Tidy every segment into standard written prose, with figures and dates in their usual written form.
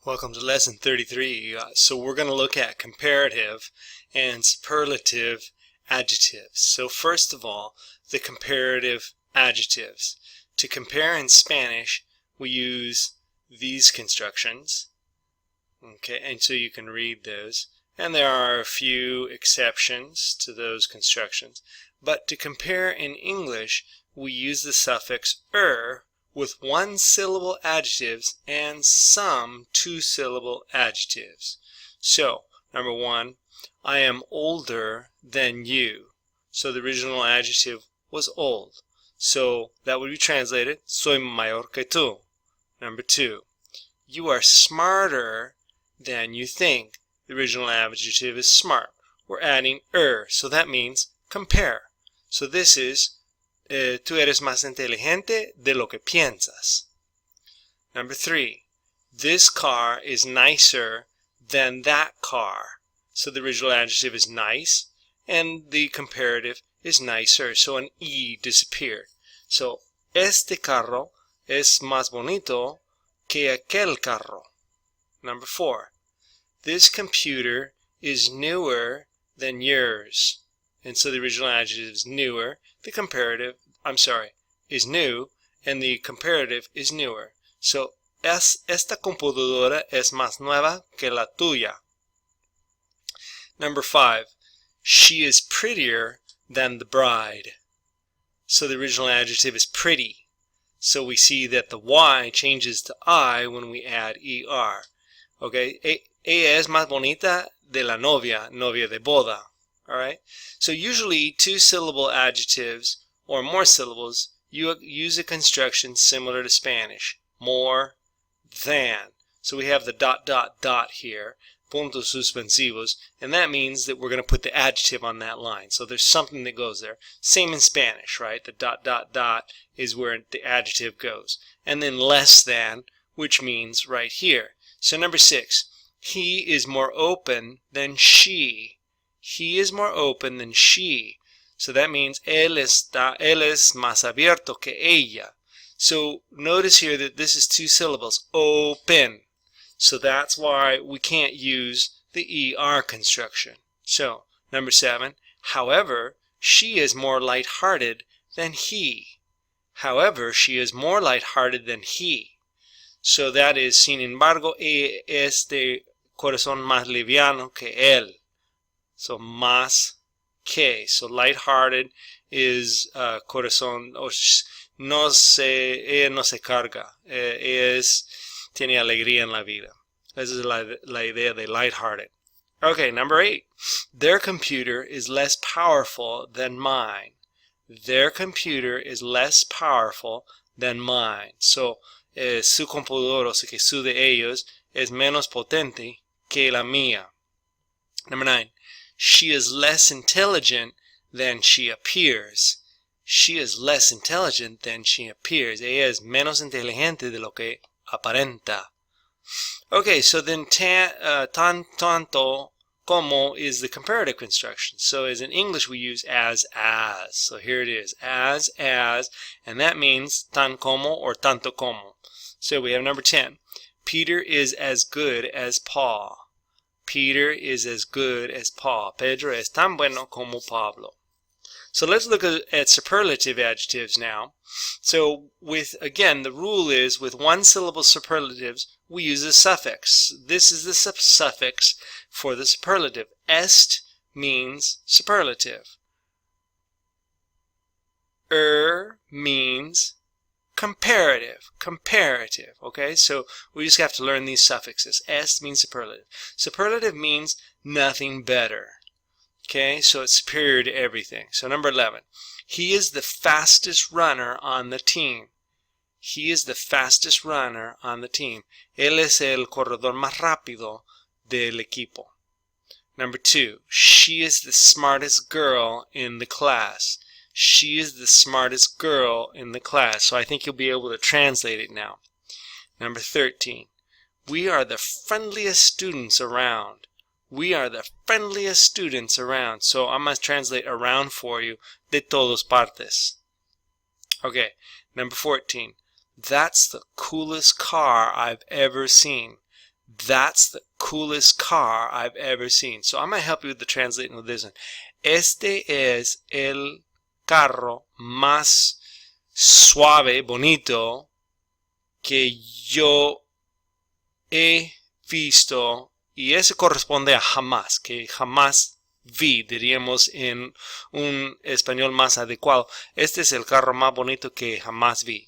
Welcome to lesson 33. So we're going to look at comparative and superlative adjectives. So first of all, the comparative adjectives. To compare in Spanish, we use these constructions. Okay, and so you can read those. And there are a few exceptions to those constructions. But to compare in English, we use the suffix "er" with one-syllable adjectives and some two-syllable adjectives. So, number one, I am older than you. So the original adjective was old. So that would be translated, soy mayor que tú. Number two, you are smarter than you think. The original adjective is smart. We're adding "er", so that means compare. So this is tú eres más inteligente de lo que piensas. Number three, this car is nicer than that car. So the original adjective is nice, and the comparative is nicer, so an E disappeared. So, este carro es más bonito que aquel carro. Number four, this computer is newer than yours. And so the original adjective is newer, the comparative, is new, and the comparative is newer. So, esta computadora es más nueva que la tuya. Number five, she is prettier than the bride. So the original adjective is pretty. So we see that the Y changes to I when we add ER. Okay, ella es más bonita de la novia de boda. Alright, so usually two-syllable adjectives or more syllables, you use a construction similar to Spanish, more than. So we have the ... here, puntos suspensivos, and that means that we're going to put the adjective on that line. So there's something that goes there. Same in Spanish, right? The ... is where the adjective goes. And then less than, which means right here. So number six, he is more open than she. He is more open than she. So that means él es más abierto que ella. So notice here that this is two syllables, open. So that's why we can't use the ER construction. So, number seven, however, she is more light-hearted than he. However, she is more light-hearted than he. So that is, sin embargo, ella es de corazón más liviano que él. So, más que. So, light-hearted is corazón, ella no se carga. Tiene alegría en la vida. Esa es la idea de light-hearted. Okay, number 8. Their computer is less powerful than mine. Their computer is less powerful than mine. So, su computadora, o sea que su de ellos, es menos potente que la mía. Number 9. She is less intelligent than she appears. She is less intelligent than she appears. Ella es menos inteligente de lo que aparenta. Okay, so then tanto como is the comparative construction. So as in English we use as. So here it is, as, and that means tan como or tanto como. So we have number 10. Peter is as good as Paul. Peter is as good as Paul. Pedro es tan bueno como Pablo. So let's look at superlative adjectives now. So again, the rule is with one-syllable superlatives, we use a suffix. This is the suffix for the superlative. Est means superlative. Means comparative. Okay, so we just have to learn these suffixes. Est means superlative. Superlative means nothing better. Okay, so it's superior to everything. So number 11, he is the fastest runner on the team. He is the fastest runner on the team. Él es el corredor más rápido del equipo. Number 2, she is the smartest girl in the class. She is the smartest girl in the class. So I think you'll be able to translate it now. Number 13, we are the friendliest students around. We are the friendliest students around. So I must translate around for you. De todas partes. Okay, number 14. That's the coolest car I've ever seen. That's the coolest car I've ever seen. So I'm going to help you with the translating with this one. Este es el carro más suave, bonito, que yo he visto. Y ese corresponde a jamás, que jamás vi, diríamos en un español más adecuado. Este es el carro más bonito que jamás vi.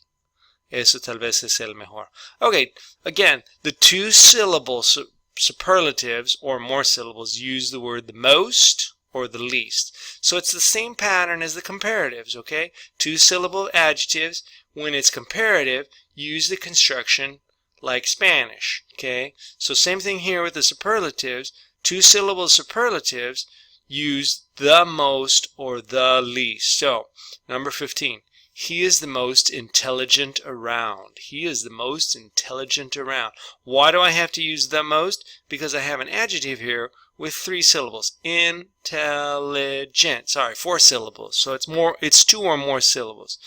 Eso tal vez es el mejor. Okay, again, the two syllable superlatives or more syllables use the word the most or the least. So it's the same pattern as the comparatives, okay? Two syllable adjectives. When it's comparative, use the construction like Spanish, okay? So same thing here with the superlatives. Two syllable superlatives use the most or the least. So, number 15. He is the most intelligent around. He is the most intelligent around. Why do I have to use the most? Because I have an adjective here with 3 syllables. Intelligent. Sorry, 4 syllables. So it's 2 or more syllables.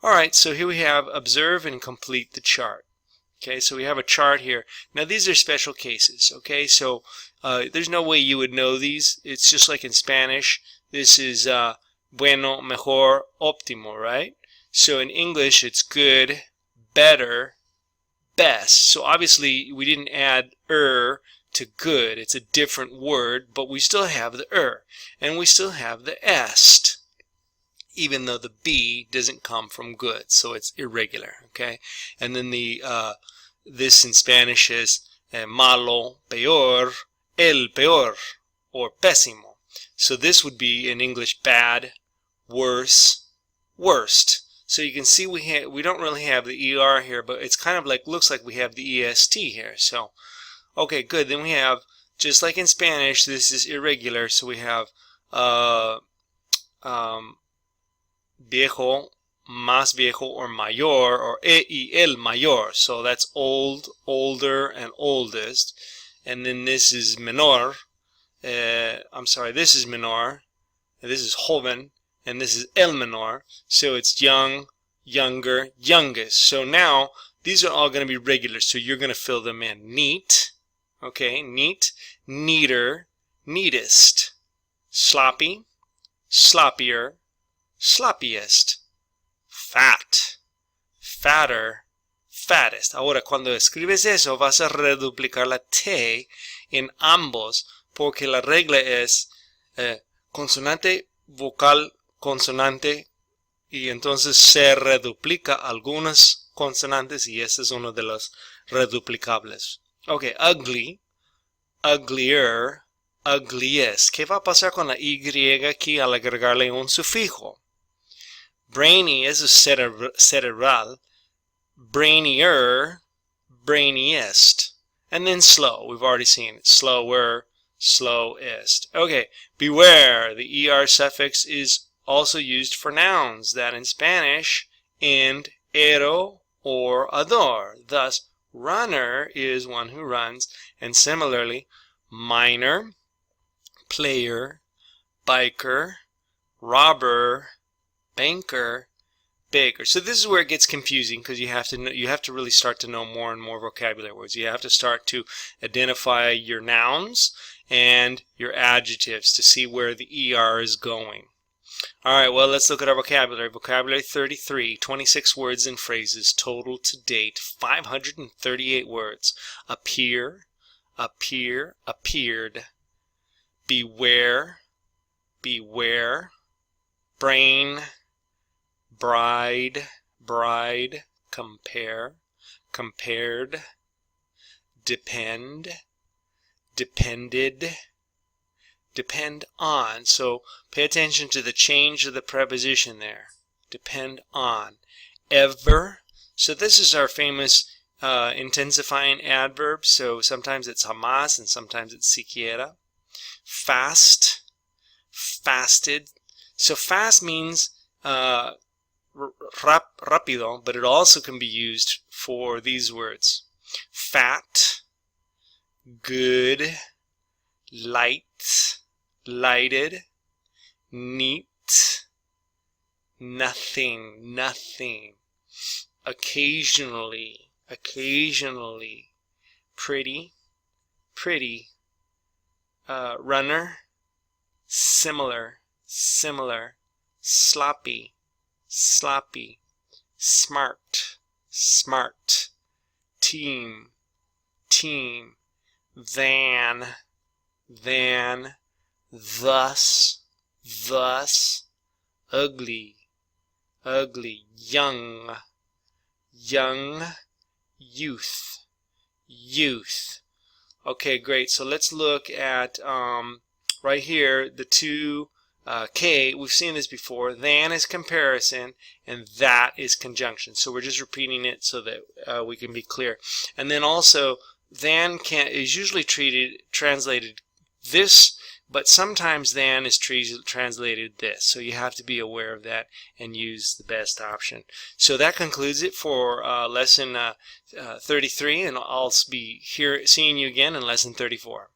All right, so here we have observe and complete the chart. Okay, so we have a chart here. Now these are special cases. Okay, so there's no way you would know these. It's just like in Spanish. This is bueno, mejor, óptimo, right? So in English, it's good, better, best. So obviously, we didn't add to good. It's a different word, but we still have the and we still have the est, even though the B doesn't come from good, so it's irregular, okay? And then the this in Spanish is malo, peor, el peor, or pésimo. So this would be in English bad, worse, worst. So you can see we don't really have the ER here, but it's kind of like, looks like we have the EST here. So, okay, good. Then we have, just like in Spanish, this is irregular. So we have viejo, más viejo, or mayor, or y el mayor. So that's old, older, and oldest. And then this is menor. I'm sorry, this is menor. This is joven. And this is el menor, so it's young, younger, youngest. So now, these are all going to be regular, so you're going to fill them in. Neat, okay, neat, neater, neatest, sloppy, sloppier, sloppiest, fat, fatter, fattest. Ahora, cuando escribes eso, vas a reduplicar la T en ambos, porque la regla es consonante, vocal, consonante, y entonces se reduplica algunas consonantes y ese es uno de los reduplicables. Ok, ugly, uglier, ugliest. ¿Qué va a pasar con la Y aquí al agregarle un sufijo? Brainy, eso es cerebral. Brainier, brainiest. And then slow, we've already seen it. Slower, slowest. Okay, beware, the ER suffix is also used for nouns, that in Spanish, and ero or ador. Thus, runner is one who runs, and similarly, miner, player, biker, robber, banker, baker. So this is where it gets confusing because you have to really start to know more and more vocabulary words. You have to start to identify your nouns and your adjectives to see where the ER is going. Alright, well, let's look at our vocabulary. Vocabulary 33, 26 words and phrases, total to date, 538 words. Appear, appear, appeared. Beware, beware. Brain, bride, bride. Compare, compared. Depend, depended. Depend on. So pay attention to the change of the preposition there. Depend on. Ever. So this is our famous intensifying adverb. So sometimes it's jamás and sometimes it's siquiera. Fast. Fasted. So fast means rápido, but it also can be used for these words. Fat. Good. Light. Lighted, neat, nothing, nothing, occasionally, occasionally, pretty, pretty, runner, similar, similar, sloppy, sloppy, smart, smart, team, team, than, than, thus, thus, ugly, ugly, young, young, youth, youth. Okay, great. So let's look at right here the two K. We've seen this before. Than is comparison, and that is conjunction. So we're just repeating it so that we can be clear. And then also, than is usually translated this, but sometimes than is translated this. So you have to be aware of that and use the best option. So that concludes it for lesson 33, and I'll be seeing you again in lesson 34.